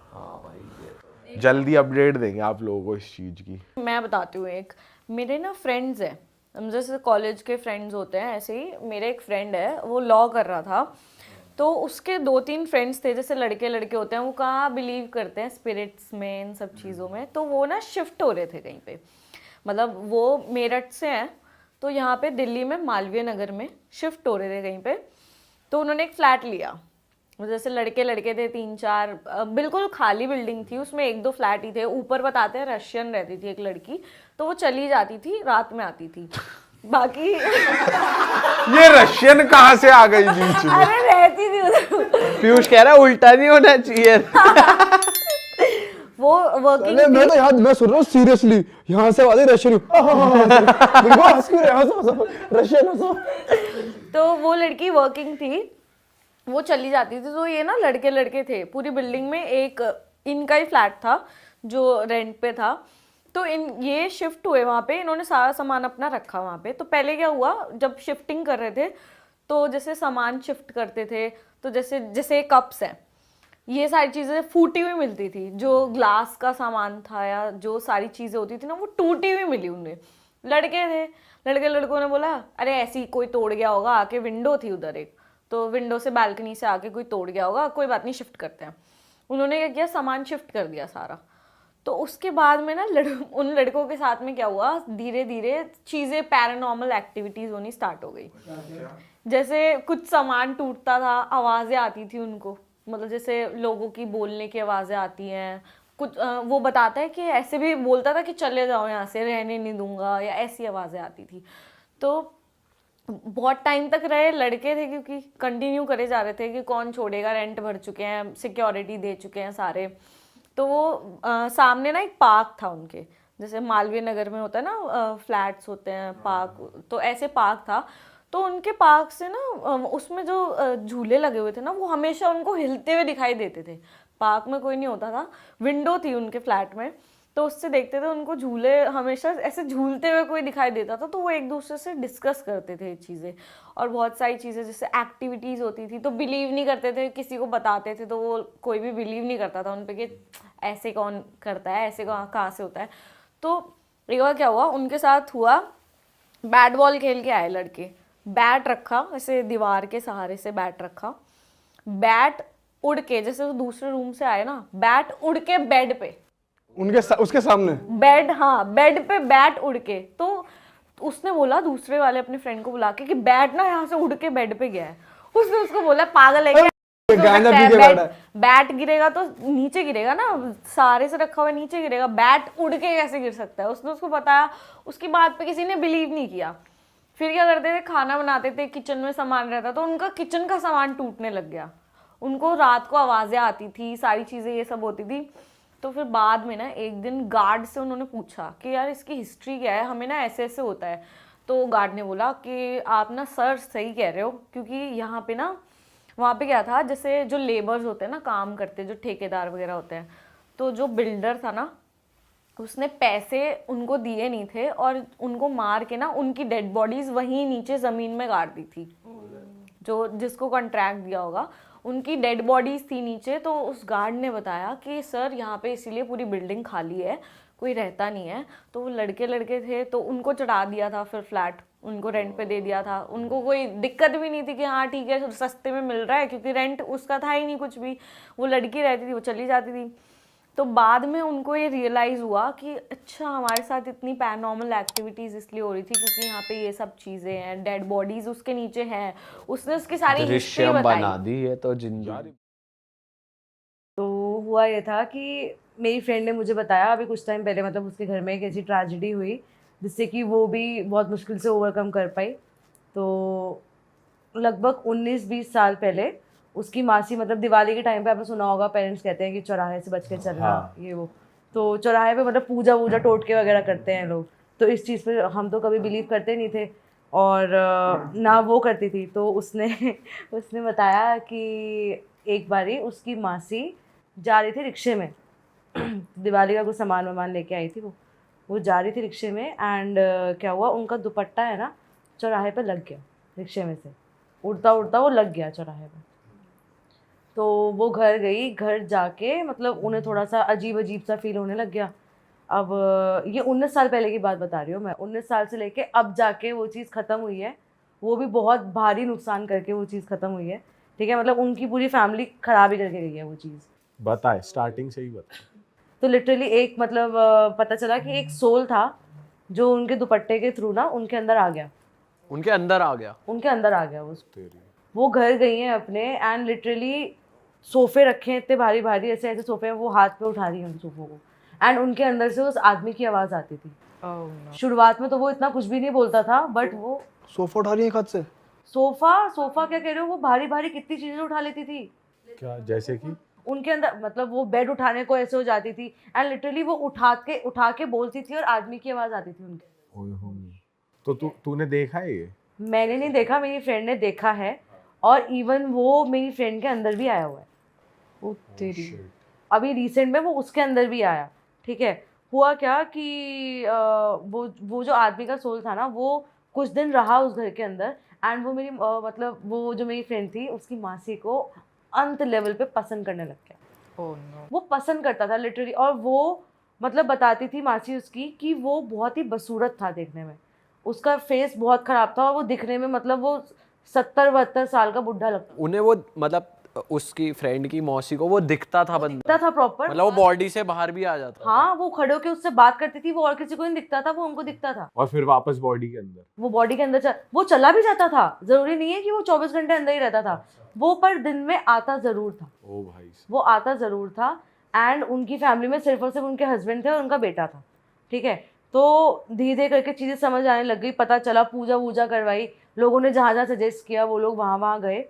जल्दी अपडेट देंगे आप लोगों को इस चीज़ की। मैं बताती हूँ एक, मेरे ना फ्रेंड्स हैं, हम जैसे कॉलेज के फ्रेंड्स होते हैं ऐसे ही मेरे एक फ्रेंड है, वो लॉ कर रहा था, तो उसके 2-3 फ्रेंड्स थे, जैसे लड़के लड़के होते हैं वो कहाँ बिलीव करते हैं स्पिरिट्स में, इन सब चीज़ों में, तो वो ना शिफ्ट हो रहे थे कहीं पे, मतलब वो मेरठ से हैं तो यहाँ पे दिल्ली में मालवीय नगर में शिफ्ट हो रहे थे कहीं पे, तो उन्होंने एक फ्लैट लिया, जैसे लड़के लड़के थे 3-4, बिल्कुल खाली बिल्डिंग थी, उसमें 1-2 फ्लैट ही थे, ऊपर बताते हैं रशियन रहती थी एक लड़की, तो वो चली जाती थी, रात में आती थी, बाकी ये रशियन कहाँ से आ गई बीच में? अरे रहती थी उधर। पीयूष कह रहा है उल्टा नहीं होना चाहिए। वो वर्किंग अरे मैं तो यार मैं सुन रहा हूँ सीरियसली, यहाँ से आवाज़ रशियन, रशियन। तो वो लड़की वर्किंग थी, वो चली जाती थी, तो ये ना लड़के लड़के थे पूरी बिल्डिंग में, एक इनका ही फ्लैट था जो रेंट पे था, तो ये शिफ्ट हुए वहाँ पे, इन्होंने सारा सामान अपना रखा वहाँ पे। तो पहले क्या हुआ, जब शिफ्टिंग कर रहे थे तो जैसे सामान शिफ्ट करते थे, तो जैसे जैसे कप्स हैं, ये सारी चीज़ें फूटी हुई मिलती थी, जो ग्लास का सामान था या जो सारी चीज़ें होती थी ना वो टूटी हुई मिली उन्हें। लड़के थे, लड़कों ने बोला अरे ऐसी कोई तोड़ गया होगा, आके विंडो थी उधर एक, तो विंडो से बालकनी से आके कोई तोड़ गया होगा, कोई बात नहीं शिफ्ट करते हैं। उन्होंने क्या किया, सामान शिफ्ट कर दिया सारा। तो उसके बाद में ना उन लड़कों के साथ में क्या हुआ, धीरे धीरे चीज़ें पैरानॉर्मल एक्टिविटीज़ होनी स्टार्ट हो गई। जैसे कुछ सामान टूटता था, आवाज़ें आती थी उनको, मतलब जैसे लोगों की बोलने की आवाज़ें आती हैं, कुछ वो बताता है कि ऐसे भी बोलता था कि चले जाओ यहाँ से, रहने नहीं दूंगा, या ऐसी आवाज़ें आती थी। तो बहुत टाइम तक रहे, लड़के थे क्योंकि कंटिन्यू करे जा रहे थे कि कौन छोड़ेगा, रेंट भर चुके हैं, सिक्योरिटी दे चुके हैं सारे। तो वो सामने ना एक पार्क था उनके, जैसे मालवीय नगर में होता है ना फ्लैट्स होते हैं पार्क, तो ऐसे पार्क था। तो उनके पार्क से ना उसमें जो झूले लगे हुए थे ना, वो हमेशा उनको हिलते हुए दिखाई देते थे। पार्क में कोई नहीं होता था, विंडो थी उनके फ्लैट में, तो उससे देखते थे उनको झूले हमेशा ऐसे झूलते हुए कोई दिखाई देता था, तो वो एक दूसरे से डिस्कस करते थे ये चीज़ें। और बहुत सारी चीज़ें जैसे एक्टिविटीज़ होती थी, तो बिलीव नहीं करते थे, किसी को बताते थे तो वो कोई भी बिलीव नहीं करता था उन पर कि ऐसे कौन करता है, ऐसे कहाँ से होता है। तो एक बार क्या हुआ उनके साथ हुआ, बैट बॉल खेल के आए लड़के, बैट रखा ऐसे दीवार के सहारे से, बैट रखा, बैट उड़ के, जैसे वो दूसरे रूम से आए ना, बैट उड़ के बेड पे, उसके सामने बेड, हाँ बेड पे बैट उड़ के। तो उसने बोला दूसरे वाले अपने फ्रेंड को बुला के कि बैट ना यहाँ से उड़ के बेड पे गया है। उसने उसको बोला पागल है क्या, गांजा पी के बैठा है। बैट गिरेगा तो नीचे गिरेगा ना, सारे से रखा हुआ नीचे गिरेगा, बैट उड़ के कैसे गिर सकता है। उसने उसको बताया, उसकी बात पे किसी ने बिलीव नहीं किया। फिर क्या करते थे, खाना बनाते थे, किचन में सामान रहता तो उनका किचन का सामान टूटने लग गया। उनको रात को आवाज़ें आती थी, सारी चीज़ें ये सब होती थी। तो फिर बाद में ना एक दिन गार्ड से उन्होंने पूछा कि यार इसकी हिस्ट्री क्या है, हमें ना ऐसे ऐसे होता है। तो गार्ड ने बोला कि आप ना सर सही कह रहे हो, क्योंकि यहाँ पे ना, वहाँ पे क्या था, जैसे जो लेबर्स होते हैं ना, काम करते, जो ठेकेदार वगैरह होते हैं, तो जो बिल्डर था ना उसने पैसे उनको दिए नहीं थे और उनको मार के ना उनकी डेड बॉडीज वहीं नीचे ज़मीन में गाड़ दी थी। जो जिसको कॉन्ट्रैक्ट दिया होगा उनकी डेड बॉडीज थी नीचे। तो उस गार्ड ने बताया कि सर यहाँ पे इसीलिए पूरी बिल्डिंग खाली है, कोई रहता नहीं है। तो वो लड़के थे तो उनको चढ़ा दिया था, फिर फ्लैट उनको रेंट पे दे दिया था। उनको कोई दिक्कत भी नहीं थी कि हाँ ठीक है सस्ते में मिल रहा है, क्योंकि रेंट उसका था ही नहीं कुछ भी। वो लड़की रहती थी, वो चली जाती थी। तो बाद में उनको ये रियलाइज़ हुआ कि अच्छा हमारे साथ इतनी पैरानॉर्मल एक्टिविटीज़ इसलिए हो रही थी क्योंकि यहाँ पे ये सब चीज़ें हैं, डेड बॉडीज़ उसके नीचे हैं। उसने उसकी सारी हिस्ट्री दृश्यम बताई। बना दी है तो जिंदगी। तो हुआ ये था कि मेरी फ्रेंड ने मुझे बताया अभी कुछ टाइम पहले, मतलब उसके घर में एक ऐसी ट्रेजेडी हुई जिससे कि वो भी बहुत मुश्किल से ओवरकम कर पाई। तो लगभग 19-20 साल पहले उसकी मासी, मतलब दिवाली के टाइम पे आपने सुना होगा पेरेंट्स कहते हैं कि चौराहे से बच के चलना, ये वो। तो चौराहे पे मतलब पूजा वूजा टोटके वगैरह करते हैं लोग। तो इस चीज़ पे हम तो कभी बिलीव करते नहीं थे और ना वो करती थी। तो उसने उसने बताया कि एक बारी उसकी मासी जा रही थी रिक्शे में दिवाली का कुछ सामान वामान लेके आई थी। वो जा रही थी रिक्शे में एंड क्या हुआ, उनका दुपट्टा है ना चौराहे पे लग गया, रिक्शे में से उड़ता उड़ता वो लग गया चौराहे पे। तो वो घर गई, घर जाके मतलब उन्हें थोड़ा सा अजीब अजीब सा फील होने लग गया। अब ये 19 साल पहले की बात बता रही हूँ मैं, 19 साल से लेके अब जाके वो चीज़ ख़त्म हुई है। वो भी बहुत भारी नुकसान करके वो चीज़ ख़त्म हुई है, ठीक है। मतलब उनकी पूरी फैमिली ख़राब ही करके गई है वो चीज़। बताए स्टार्टिंग से ही बता। तो लिटरली एक मतलब पता चला कि एक सोल था जो उनके दुपट्टे के थ्रू ना उनके अंदर आ गया, उनके अंदर आ गया। उनके अंदर आ गया वो घर गई हैं अपने एंड लिटरली सोफे रखे हैं इतने भारी भारी, ऐसे ऐसे सोफे हैं, वो हाथ पे उठा रही है उन सोफों को एंड उनके अंदर से उस आदमी की आवाज़ आती थी। शुरुआत में तो वो इतना कुछ भी नहीं बोलता था, बट वो सोफा उठा रही है हाथ से। सोफा क्या कह रहे हो, वो भारी भारी कितनी चीज़ें उठा लेती थी क्या जैसे कि उनके अंदर। मतलब वो बेड उठाने को ऐसे हो जाती थी एंड लिटरली वो उठा के बोलती थी और आदमी की आवाज़ आती थी उनके। ओए हो। तो तूने देखा है ये? मैंने नहीं देखा, मेरी फ्रेंड ने देखा है और इवन वो मेरी फ्रेंड के अंदर भी आया हुआ है। ओ तेरी। अभी रिसेंट में वो उसके अंदर भी आया, ठीक है। हुआ क्या कि वो जो आदमी का सोल था ना वो कुछ दिन रहा उस घर के अंदर एंड वो मेरी मतलब वो जो मेरी फ्रेंड थी उसकी मासी को अंत लेवल पे पसंद करने लग गया। Oh no. वो पसंद करता था लिटरली। और वो मतलब बताती थी मासी उसकी कि वो बहुत ही बसूरत था देखने में, उसका फेस बहुत ख़राब था और वो दिखने में मतलब वो 70-72 साल का बुढ़ा लगता उन्हें वो मतलब उसकी फ्रेंड की मौसी को वो दिखता था बंदा, था प्रॉपर। मतलब वो बॉडी से बाहर भी आ जाता। हाँ, वो खड़े होके उससे बात करती थी, वो और किसी को नहीं दिखता था, वो उनको दिखता था। और फिर वापस बॉडी के अंदर वो बॉडी के अंदर वो चला भी जाता था, जरूरी नहीं है कि वो 24 घंटे अंदर ही रहता था। वो पर दिन में आता जरूर था। ओ भाई। वो आता जरूर था एंड उनकी फैमिली में सिर्फ और सिर्फ उनके हस्बैंड थे और उनका बेटा था, ठीक है। तो धीरे धीरे करके चीज़ें समझ आने लग गई, पता चला, पूजा वूजा करवाई, लोगों ने जहाँ जहाँ सजेस्ट किया वो लोग वहाँ वहाँ गए,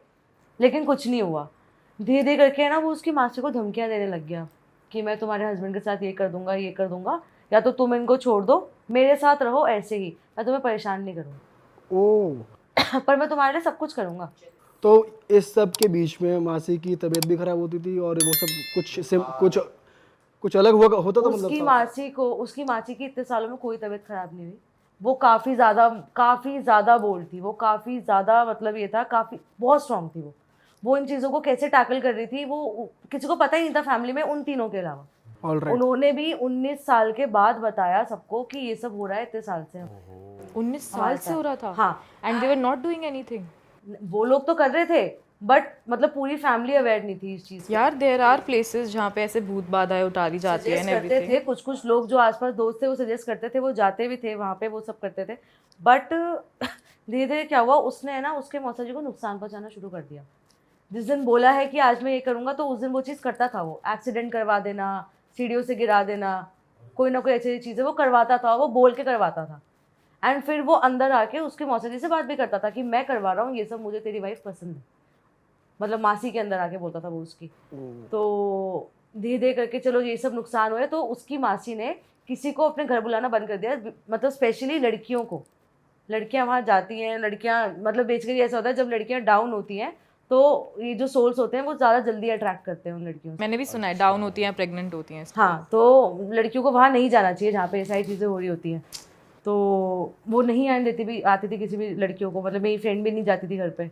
लेकिन कुछ नहीं हुआ। धीरे धीरे करके है ना वो उसकी मासी को धमकियाँ देने लग गया कि मैं तुम्हारे हस्बैंड के साथ ये कर दूंगा, या तो तुम इनको छोड़ दो, मेरे साथ रहो ऐसे ही, मैं तुम्हें परेशान नहीं करूँगा। ओह। पर मैं तुम्हारे लिए सब कुछ करूँगा। तो इस सब के बीच में मासी की तबीयत भी खराब होती थी और वो सब कुछ अलग हुआ होता था। उसकी मासी की इतने सालों में कोई तबीयत खराब नहीं हुई। वो काफ़ी ज़्यादा बोल्ड थी, वो काफ़ी ज़्यादा मतलब ये था, बहुत स्ट्रांग थी वो इन चीज़ों को कैसे टैकल कर रही थी वो किसी को पता ही नहीं था फैमिली में, उन तीनों के अलावा। उन्होंने भी 19 साल के बाद बताया सबको कि ये सब हो रहा है इतने साल से। 19 साल से हो रहा था? हाँ। And they were not doing anything? वो लोग तो कर रहे थे बट मतलब पूरी फैमिली अवेयर नहीं थी इस चीज़। यार देयर आर प्लेसेस जहाँ पे ऐसे भूत बाधाएं उतारी जाती है एंड एवरीथिंग। थे कुछ लोग जो आसपास दोस्त थे वो सजेस्ट करते थे, वो जाते भी थे वहाँ पे, वो सब करते थे। बट धीरे धीरे क्या हुआ, उसने है ना उसके मौसा जी को नुकसान पहुँचाना शुरू कर दिया। जिस दिन बोला है कि आज मैं ये करूँगा तो उस दिन वो चीज़ करता था। वो एक्सीडेंट करवा देना, सीढ़ियों से गिरा देना, कोई ना कोई ऐसी चीज़ें वो करवाता था, वो बोल के करवाता था। एंड फिर वो अंदर आके उसके मौसा जी से बात भी करता था कि मैं करवा रहा हूँ ये सब, मुझे तेरी वाइफ पसंद है। मतलब मासी के अंदर आके बोलता था वो उसकी। तो धीरे धीरे करके चलो ये सब नुकसान हुए तो उसकी मासी ने किसी को अपने घर बुलाना बंद कर दिया, मतलब स्पेशली लड़कियों को। लड़कियां वहाँ जाती हैं, लड़कियां मतलब बेसिकली ऐसा होता है जब लड़कियां डाउन होती हैं तो ये जो सोल्स होते हैं वो ज़्यादा जल्दी अट्रैक्ट करते हैं उन लड़कियों से। मैंने भी सुना है डाउन होती हैं, प्रेग्नेंट होती हैं। हाँ, तो लड़कियों को वहाँ नहीं जाना चाहिए जहाँ पे ये सारी चीज़ें हो रही होती हैं। तो वो नहीं आती थी किसी भी लड़कियों को, मतलब मेरी फ्रेंड भी नहीं जाती थी घर पे।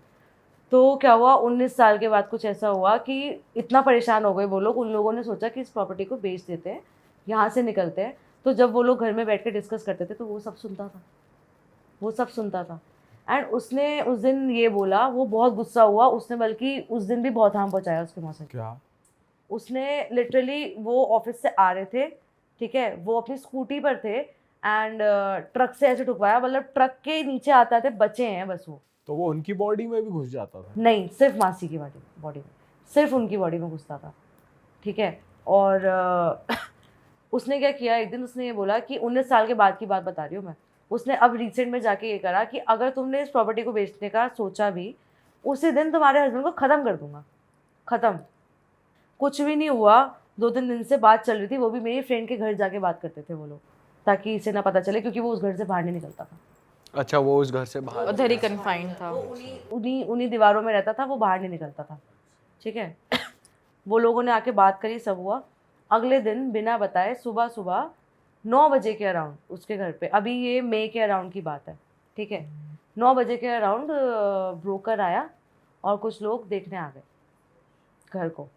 तो क्या हुआ, 19 साल के बाद कुछ ऐसा हुआ कि इतना परेशान हो गए वो लोग, उन लोगों ने सोचा कि इस प्रॉपर्टी को बेच देते हैं, यहाँ से निकलते हैं। तो जब वो लोग घर में बैठ के डिस्कस करते थे तो वो सब सुनता था। एंड उसने उस दिन ये बोला, वो बहुत गुस्सा हुआ, उसने बल्कि उस दिन भी बहुत हार्म पहुँचाया उसके मौसम को। क्या? उसने लिटरली, वो ऑफिस से आ रहे थे, ठीक है, वो अपनी स्कूटी पर थे एंड ट्रक से ऐसे ठुकवाया, मतलब ट्रक के नीचे आता थे, बचे हैं बस वो। तो वो उनकी बॉडी में भी घुस जाता था? नहीं, सिर्फ मासी की बॉडी में, सिर्फ उनकी बॉडी में घुसता था, ठीक है। और उसने क्या किया, एक दिन उसने ये बोला कि 19 साल के बाद की बात बता रही हूँ मैं, उसने अब रिसेंट में जाके ये करा कि अगर तुमने इस प्रॉपर्टी को बेचने का सोचा भी, उसी दिन तुम्हारे हस्बैंड को ख़त्म कर दूंगा, ख़त्म। कुछ भी नहीं हुआ, 2-3 दिन से बात चल रही थी, वो भी मेरी फ्रेंड के घर जाके बात करते थे वो लोग, ताकि इसे ना पता चले, क्योंकि वो उस घर से बाहर नहीं निकलता था। अच्छा, वो उस घर से बाहर उधर ही कन्फाइंड था। उन्हीं दीवारों में रहता था, वो बाहर नहीं निकलता था, ठीक है। वो लोगों ने आके बात करी, सब हुआ। अगले दिन बिना बताए सुबह 9 बजे के अराउंड उसके घर पे, अभी ये मई के अराउंड की बात है, ठीक है, 9 बजे के अराउंड ब्रोकर आया और कुछ लोग देखने आ गए घर को।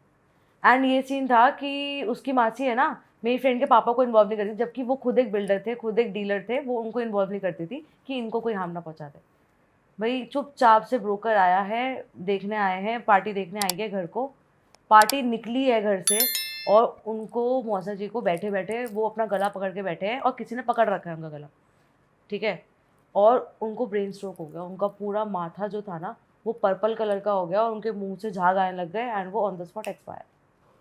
एंड ये सीन था कि उसकी मासी है ना, मेरी फ्रेंड के पापा को इन्वॉल्व नहीं करती, जबकि वो खुद एक बिल्डर थे, खुद एक डीलर थे, वो उनको इन्वॉल्व नहीं करती थी कि इनको कोई हार्म ना पहुंचा दे। भाई चुपचाप से ब्रोकर आया है, देखने आए हैं, पार्टी देखने आई है घर को, पार्टी निकली है घर से, और उनको, मौसा जी को बैठे बैठे वो अपना गला पकड़ के बैठे हैं, और किसी ने पकड़ रखा है उनका गला, ठीक है। और उनको ब्रेन स्ट्रोक हो गया, उनका पूरा माथा जो था ना वो पर्पल कलर का हो गया, और उनके मुंह से झाग आने लग गए, एंड वो ऑन द स्पॉट एक्सपायर।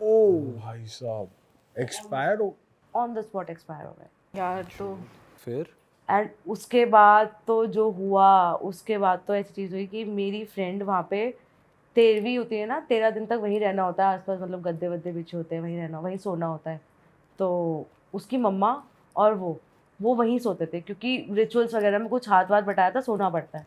ओ भाई साहब, एक्सपायर हो? ऑन द स्पॉट एक्सपायर हो गए यार तो फिर एंड उसके बाद तो जो हुआ, उसके बाद तो ऐसी चीज़ हुई कि मेरी फ्रेंड वहाँ पे 13वीं होती है ना, 13 दिन तक वहीं रहना होता है आसपास, मतलब गद्दे वद्दे बिछे होते हैं, वहीं रहना, वहीं सोना होता है। तो उसकी मम्मा और वो वहीं सोते थे, क्योंकि रिचुअल्स वगैरह में कुछ हाथ वाथ बटाया था, सोना पड़ता है।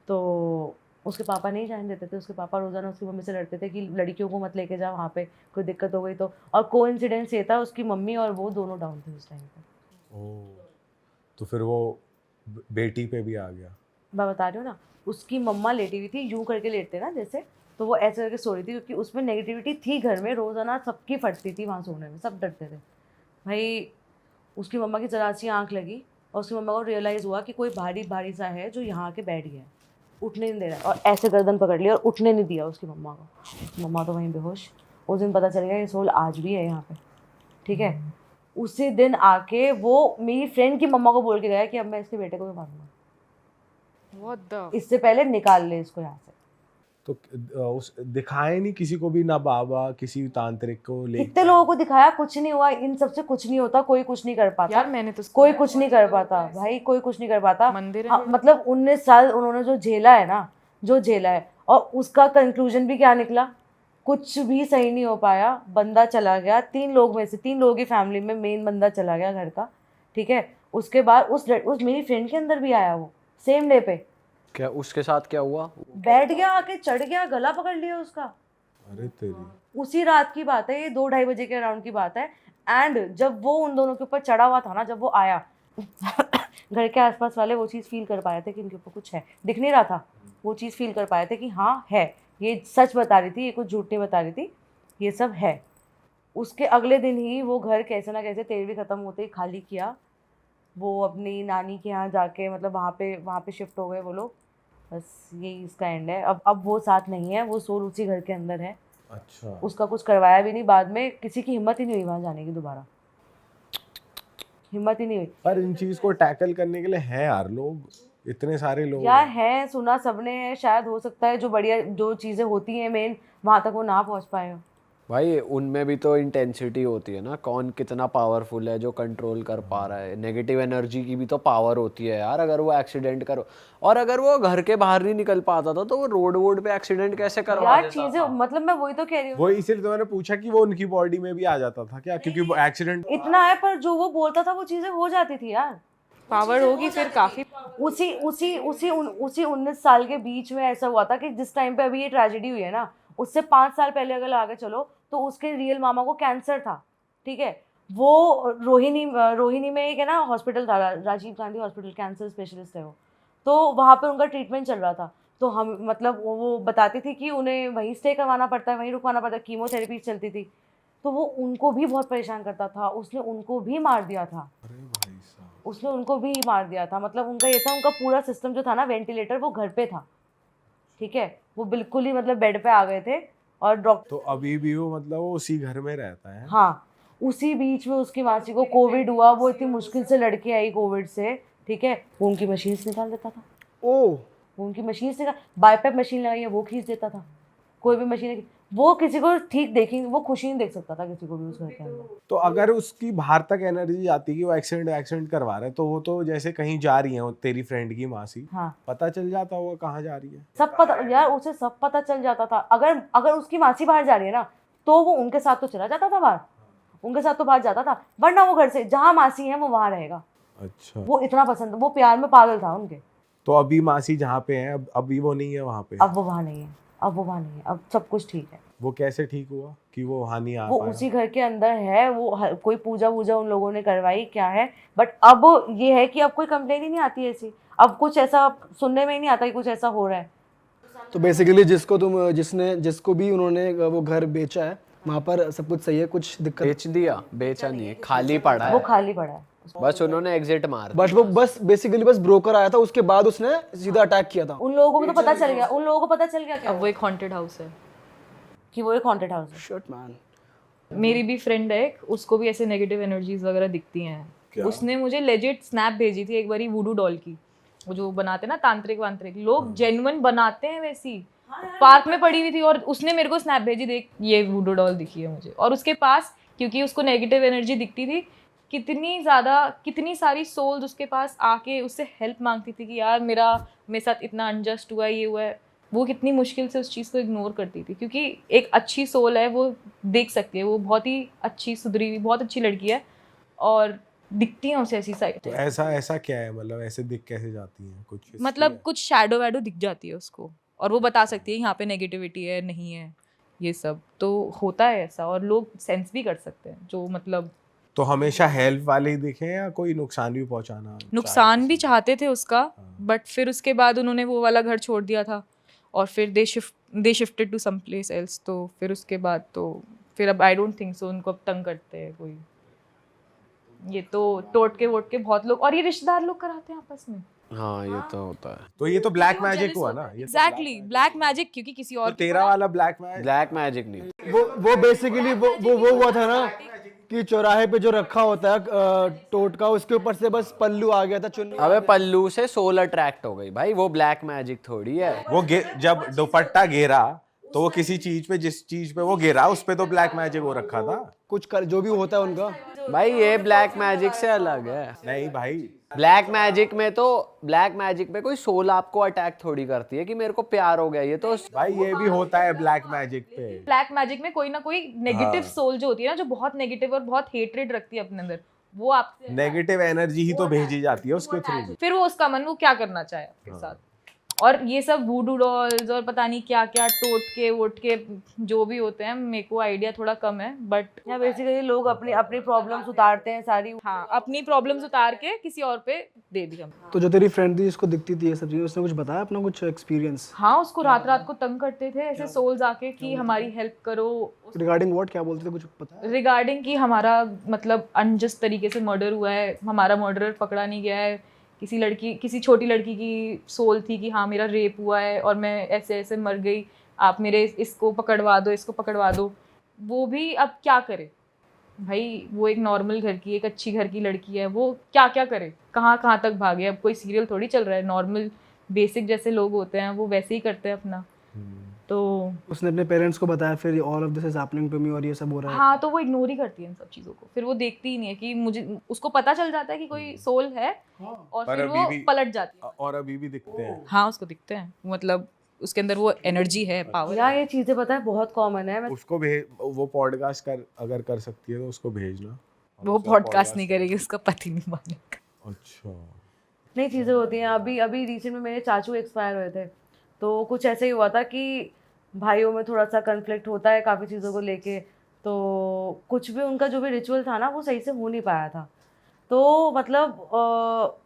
तो उसके पापा नहीं जाने देते थे, उसके पापा रोज़ाना उसकी मम्मी से लड़ते थे कि लड़कियों को मत लेके जा वहाँ पे, कोई दिक्कत हो गई तो। और कोइंसिडेंस ये था, उसकी मम्मी और वो दोनों डाउन थे उस टाइम पे। ओह, तो फिर वो बेटी पे भी आ गया? मैं बता रही हूँ ना, उसकी मम्मा लेटी हुई थी, यूं करके लेटते ना जैसे, तो वो ऐसे करके सो रही थी, क्योंकि उसमें नेगेटिविटी थी घर में, रोज़ाना सबकी फटती थी वहाँ सोने में, सब डरते थे। भाई उसकी मम्मा की जरा सी आँख लगी, और उसकी मम्मा को रियलाइज़ हुआ कि कोई भारी भारी सा है जो यहाँ के बैठ गया है, उठने नहीं दे रहा है, और ऐसे गर्दन पकड़ लिया और उठने नहीं दिया उसकी मम्मा को। मम्मा तो वहीं बेहोश। उस दिन पता चल गया ये सोल आज भी है यहाँ पे, ठीक है। उसी दिन आके वो मेरी फ्रेंड की मम्मा को बोल के गया कि अब मैं इसके बेटे को भी मारूंगा, व्हाट द इससे पहले निकाल ले इसको यहाँ से। तो उस दिखाए नहीं किसी को भी, ना बाबा किसी तांत्रिक को ले? कितने लोगों को दिखाया, कुछ नहीं हुआ, इन सबसे कुछ नहीं होता, कोई कुछ नहीं कर पाता यार मैंने तो कोई कुछ नहीं कर पाता भाई, कोई कुछ नहीं कर पाता। मंदिर हाँ, मतलब 19 साल उन्होंने जो झेला है ना, जो झेला है, और उसका कंक्लूजन भी क्या निकला, कुछ भी सही नहीं हो पाया, बंदा चला गया। 3 लोग में से 3 लोगों की फैमिली में मेन बंदा चला गया घर का, ठीक है। उसके बाद उस मेरी फ्रेंड के अंदर भी आया वो सेम डे पे, क्या उसके साथ क्या हुआ? बैठ गया, आके चढ़ गया, गला पकड़ लिया उसका। अरे तेरी। उसी रात की बात है ये, 2-2:30 बजे के अराउंड की बात है। एंड जब वो उन दोनों के ऊपर चढ़ा हुआ था ना, जब वो आया घर के आसपास वाले वो चीज़ फील कर पाए थे कि इनके ऊपर कुछ है, दिख नहीं रहा था, वो चीज़ फील कर पाए थे कि हाँ है, ये सच बता रही थी, ये कुछ झूठ नहीं बता रही थी, ये सब है। उसके अगले दिन ही वो घर कैसे ना कैसे 13वीं ख़त्म होते ही खाली किया, वो अपनी नानी के यहाँ जाके, मतलब वहाँ पे शिफ्ट हो गए वो लोग। बस यही इसका एंड है। अब वो साथ नहीं है, वो सोल उसी घर के अंदर है। अच्छा। उसका कुछ करवाया भी नहीं, बाद में किसी की हिम्मत ही नहीं हुई वहाँ जाने की, दोबारा हिम्मत ही नहीं हुई। पर इन चीज को टैकल करने के लिए हैं यार लोग, इतने सारे लोग यार है, सुना सबने है, शायद हो सकता है जो बढ़िया जो चीज़ें होती हैं मेन, वहाँ तक वो ना पहुँच पाए हो। भाई उनमें भी तो इंटेंसिटी होती है ना, कौन कितना पावरफुल है जो कंट्रोल कर पा रहा है। नेगेटिव एनर्जी की भी तो पावर होती है यार। अगर वो एक्सीडेंट करो, और अगर वो घर के बाहर नहीं निकल पाता था तो वो रोड पे एक्सीडेंट कैसे करवा यार देता चीज़ें, मतलब मैं वही तो कह रही हूँ, वो इसीलिए तो मैंने पूछा कि वो उनकी बॉडी में भी आ जाता था क्या, क्योंकि वो एक्सीडेंट। इतना है, पर जो वो बोलता था वो चीज़ें हो जाती थी यार। पावर होगी फिर काफी उसी 19 साल के बीच में ऐसा हुआ था कि जिस टाइम पे अभी ये ट्रेजेडी हुई है ना, उससे 5 साल पहले अगर आगे चलो तो उसके रियल मामा को कैंसर था, ठीक है। वो रोहिणी में एक है ना हॉस्पिटल था, Rajiv Gandhi hospital, cancer specialist है वो, तो वहाँ पे उनका ट्रीटमेंट चल रहा था। तो हम मतलब वो बताती थी कि उन्हें वहीं स्टे करवाना पड़ता है, वहीं रुकवाना पड़ता है, कीमोथेरेपी चलती थी, तो वो उनको भी बहुत परेशान करता था। उसने उनको भी मार दिया था, उसने उनको भी मार दिया था। मतलब उनका ये था, उनका पूरा सिस्टम जो था ना, वेंटिलेटर, वो घर पे था, ठीक है। वो बिल्कुल ही मतलब बेड पे आ गए थे और डॉक्टर, तो अभी भी वो मतलब वो उसी घर में रहता है। हाँ, उसी बीच में उसकी मासी को कोविड हुआ। वो इतनी मुश्किल से लड़के आई कोविड से, ठीक है। वो उनकी मशीन से निकाल देता था, ओह, वो उनकी मशीन से, बाईपैप मशीन लगाई है वो खींच देता था। कोई भी मशीन, वो किसी को ठीक देखी, वो खुशी नहीं देख सकता था किसी को भी उस घर के अंदर। तो अगर उसकी बाहर तक एनर्जी जाती कि वो एक्सीडेंट करवा रहा है, तो वो तो जैसे कहीं जा रही है तेरी फ्रेंड की मासी, हाँ, पता चल जाता होगा कहाँ जा रही है। सब पता यार, उसे सब पता चल जाता था। अगर उसकी मासी बाहर जा रही है ना, तो वो उनके साथ तो चला जाता था बाहर, उनके साथ तो बाहर जाता था, वरना वो घर से जहाँ मासी है वो वहाँ रहेगा। अच्छा, वो इतना पसंद, वो प्यार में पागल था उनके। तो अभी मासी जहाँ पे है अभी वो नहीं है वहाँ पे? अब वो वहाँ नहीं है, अब वो वहाँ नहीं है, अब सब कुछ ठीक है। वो कैसे ठीक हुआ कि वो वहाँ नहीं आ वो पाया? उसी घर के अंदर है। वो कोई पूजा वूजा उन लोगों ने करवाई क्या है, बट अब ये है कि अब कोई कंप्लेन ही नहीं आती ऐसी। अब कुछ ऐसा सुनने में ही नहीं आता कि कुछ ऐसा हो रहा है। तो बेसिकली जिसको भी उन्होंने वो घर बेचा है, वहाँ पर सब कुछ सही है, कुछ दिक्कत? बेच दिया, बेचा नहीं है, खाली पड़ा वो है, खाली पड़ा है। बस उन्होंने एग्जिट मार दिया। बट वो बस बेसिकली बस ब्रोकर आया था, उसके बाद उसने सीधा अटैक किया था। उन लोगों को भी तो पता चल गया, उन लोगों को पता चल गया क्या अब वो एक हॉन्टेड हाउस है। कि वो एक हॉन्टेड हाउस है। Shit man. मेरी भी फ्रेंड है एक, उसको भी ऐसे नेगेटिव एनर्जीज वगैरह दिखती हैं। उसने मुझे लेजिट स्नैप भेजी थी एक बारी वुडू डॉल की, वो जो बनाते हैं ना तांत्रिक वांत्रिक लोग, जेन्युइन बनाते हैं वैसी, पार्क में पड़ी हुई थी। और उसने मेरे को स्नैप भेजी, देख ये वुडू डॉल दिखी है मुझे। और उसके पास, क्योंकि उसको नेगेटिव एनर्जी दिखती थी, कितनी सारी सोल्स उसके पास आके उससे हेल्प मांगती थी कि यार मेरे साथ इतना अनजस्ट हुआ है, ये हुआ है। वो कितनी मुश्किल से उस चीज़ को इग्नोर करती थी, क्योंकि एक अच्छी सोल है, वो देख सकती है, वो बहुत ही अच्छी सुधरी हुई बहुत अच्छी लड़की है और दिखती है उसे ऐसी साइड। तो ऐसा क्या है, मतलब ऐसे दिख कैसे जाती है? कुछ history मतलब है? कुछ शैडो वैडो दिख जाती है उसको, और वो बता सकती है यहाँ पे नेगेटिविटी है नहीं है, ये सब तो होता है ऐसा। और लोग सेंस भी कर सकते हैं, जो मतलब तो हमेशा हेल्प वाले ही दिखे या कोई नुकसान भी पहुंचाना? नुकसान भी चाहते थे उसका, बट फिर उसके बाद उन्होंने वो वाला घर छोड़ दिया था और फिर they shifted to some place else. तो फिर उसके बाद तो फिर अब आई डोंट थिंक सो उनको अब तंग करते हैं कोई। ये तो टोटके वोटके बहुत लोग, और ये रिश्तेदार लोग कराते हैं आपस में। हाँ, ये तो होता है। तो ये तो ब्लैक मैजिक हुआ ना? ये तो एग्जैक्टली ब्लैक मैजिक, क्योंकि किसी और तो तेरा वाला ब्लैक मैजिक? ब्लैक मैजिक नहीं, वो बेसिकली वो हुआ था ना कि चौराहे पे जो रखा होता है टोटका, उसके ऊपर से बस पल्लू आ गया था चुन्नी। अबे पल्लू से सोल अट्रैक्ट हो गई भाई, वो ब्लैक मैजिक थोड़ी है। वो जब दुपट्टा गिरा तो वो किसी चीज पे, जिस चीज पे वो गिरा उस पे तो ब्लैक मैजिक हो रखा था। कुछ कर जो भी होता है उनका। भाई ये ब्लैक मैजिक से अलग है। नहीं भाई, ब्लैक मैजिक में कोई सोल आपको अटैक थोड़ी करती है कि मेरे को प्यार हो गया, ये तो भाई ये भी होता है ब्लैक मैजिक पे। ब्लैक मैजिक में कोई ना कोई नेगेटिव सोल जो होती है ना, जो बहुत नेगेटिव और बहुत हेट्रेड रखती है अपने अंदर, वो आपसे नेगेटिव एनर्जी ही तो भेजी जाती है उसके थ्रू। फिर वो उसका मन वो क्या करना चाहे आपके साथ। और ये सब वूडू डॉल्स और पता नहीं क्या क्या टोटके वोटके जो भी होते हैं, मेरे को आइडिया थोड़ा कम है, बट या बेसिकली लोग अपनी अपनी प्रॉब्लम्स उतारते हैं सारी। हाँ, अपनी प्रॉब्लम्स उतार के किसी और पे दे दिया। तो जो तेरी फ्रेंड थी जिसको दिखती थी ये सब चीजें, उसने कुछ बताया अपना कुछ एक्सपीरियंस हाँ, उसको रात रात को तंग करते थे ऐसे सोल्स आके कि हमारी हेल्प करो, रिगार्डिंग व्हाट, क्या बोलते थे, कुछ पता? रिगार्डिंग कि हमारा मतलब अनजस्ट तरीके से मर्डर हुआ है, हमारा मर्डरर पकड़ा नहीं गया है, किसी छोटी लड़की की सोल थी कि हाँ मेरा रेप हुआ है और मैं ऐसे ऐसे मर गई, आप मेरे इसको पकड़वा दो। वो भी अब क्या करे भाई, वो एक नॉर्मल घर की, एक अच्छी घर की लड़की है, वो क्या क्या करे, कहाँ तक भागे। अब कोई सीरियल थोड़ी चल रहा है, नॉर्मल बेसिक जैसे लोग होते हैं वो वैसे ही करते हैं अपना। तो उसने अपने पेरेंट्स को बताया फिर all of this is happening to me और ये सब हो रहा है? हाँ, तो वो इग्नोर ही करती है इन सब चीज़ों को, फिर वो देखती ही नहीं है कि उसको पता चल जाता है कि कोई सोल है और पर फिर अभी वो भी- पलट जाती है। और अभी भी दिखते हैं। हाँ, उसको दिखते हैं, मतलब उसके अंदर वो एनर्जी है, पावर। यार ये चीजें पता है बहुत कॉमन है। उसको भेज, वो पॉडकास्ट अगर कर सकती है तो उसको भेजना। वो पॉडकास्ट नहीं करेगी, उसका पति नहीं मानेगा। अच्छा। नई चीज़ें होती हैं। अभी अभी रिसेंट में मेरे चाचू एक्सपायर हुए थे, तो कुछ ऐसे ही हुआ था कि भाइयों में थोड़ा सा कन्फ्लिक्ट होता है काफ़ी चीज़ों को लेके, तो कुछ भी उनका जो भी रिचुअल था ना वो सही से हो नहीं पाया था। तो मतलब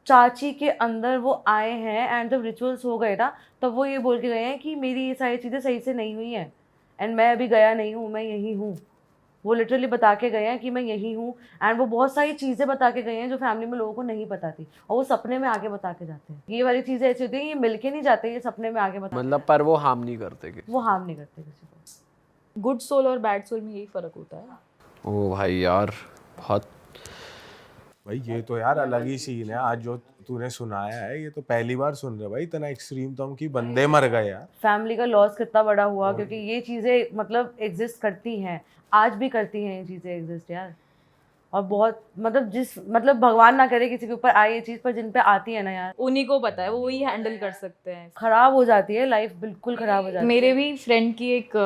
चाची के अंदर वो आए हैं एंड जब रिचुअल्स हो गए ना तब वो ये बोल के गए हैं कि मेरी ये सारी चीज़ें सही से नहीं हुई हैं एंड मैं अभी गया नहीं हूँ, मैं यहीं हूँ। वो लिटरली बता के गए हैं कि मैं यहीं हूँ एंड वो बहुत सारी चीज़ें बता के गए हैं जो फैमिली में लोगों को नहीं पता थी, और वो सपने में आके बता के जाते हैं। ये वाली चीज़ें ऐसी होती हैं, ये मिल के नहीं जाते, ये सपने में आके बता, मतलब पर वो हार्म नहीं करते कि वो हार्म नहीं करते किसी को। गुड सोल और बैड सोल में यही फर्क होता है। ओ भाई यार बहुत भाई ये तो यार अलग ही सीन है। आज जो तूने सुनाया है ये तो पहली बार सुन रहे भाई, इतना एक्सट्रीम तो हम कि बंदे मर गए यार। फैमिली का लॉस कितना बड़ा हुआ, क्योंकि ये चीज़ें मतलब एग्जिस्ट करती हैं, आज भी करती हैं ये चीज़ें एग्जिस्ट यार। और बहुत मतलब मतलब भगवान ना करे किसी के ऊपर आए ये चीज़, पर जिन पे आती है ना यार, उन्हीं को पता है, वो वही हैंडल कर सकते हैं। खराब हो जाती है लाइफ, बिल्कुल खराब हो जाती है। मेरे भी फ्रेंड की एक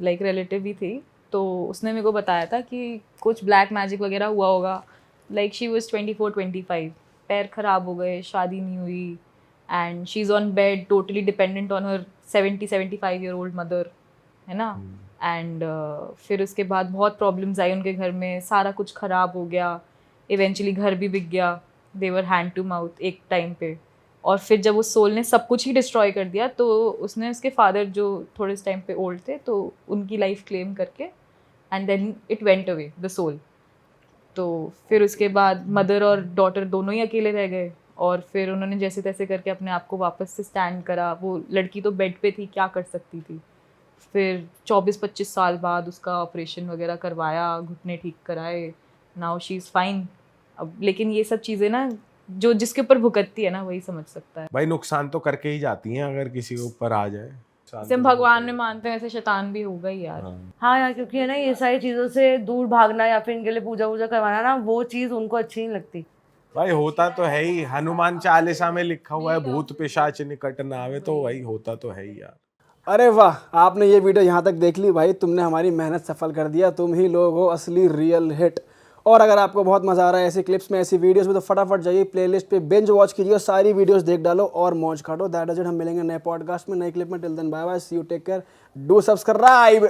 लाइक रिलेटिव भी थी, तो उसने मेरे को बताया था कि कुछ ब्लैक मैजिक वगैरह हुआ होगा। लाइक शी वाज 24-25, पैर खराब हो गए, शादी नहीं हुई, and she is on bed totally dependent on her 70-75 year old mother, है ना। एंड फिर उसके बाद बहुत प्रॉब्लम्स आई उनके घर में, सारा कुछ ख़राब हो गया, इवेंचुअली घर भी बिक गया, दे वर हैंड टू माउथ एक टाइम पे। और फिर जब उस सोल ने सब कुछ ही डिस्ट्रॉय कर दिया, तो उसने उसके फादर जो थोड़े टाइम पे ओल्ड थे, तो उनकी लाइफ क्लेम करके and then it went away the soul. तो फिर उसके बाद मदर और डॉटर दोनों ही अकेले रह गए, और फिर उन्होंने जैसे तैसे करके अपने आप को वापस से स्टैंड करा। वो लड़की तो बेड पे थी, क्या कर सकती थी। फिर 24-25 साल बाद उसका ऑपरेशन वगैरह करवाया, घुटने ठीक कराए, नाउ शी इज़ फाइन। अब लेकिन ये सब चीज़ें ना जो जिसके ऊपर भुगतती है ना वही समझ सकता है। भाई नुकसान तो करके ही जाती हैं अगर किसी के ऊपर आ जाए। जैसे हम भगवान में मानते हैं वैसे शैतान भी होगा ही यार। हाँ यार, क्योंकि है ना ये सारी चीज़ों से दूर भागना या फिर इनके लिए पूजा वूजा करवाना ना, वो चीज़ उनको अच्छी नहीं लगती। भाई होता तो है ही, हनुमान चालीसा में लिखा हुआ है भूत पिशाच निकट ना आवे, तो भाई होता तो है ही यार। अरे वाह, आपने ये वीडियो यहाँ तक देख ली भाई, तुमने हमारी मेहनत सफल कर दिया। तुम ही लोग हो असली रियल हिट। और अगर आपको बहुत मज़ा आ रहा है ऐसी क्लिप्स में, ऐसी वीडियोस में, तो फटाफट जाइए प्लेलिस्ट पे बिंज वॉच कीजिए, सारी वीडियोस देख डालो और मौज काटो। That is it. हम मिलेंगे नए पॉडकास्ट में, नए क्लिप में। Till then bye bye, see you, take care, do subscribe.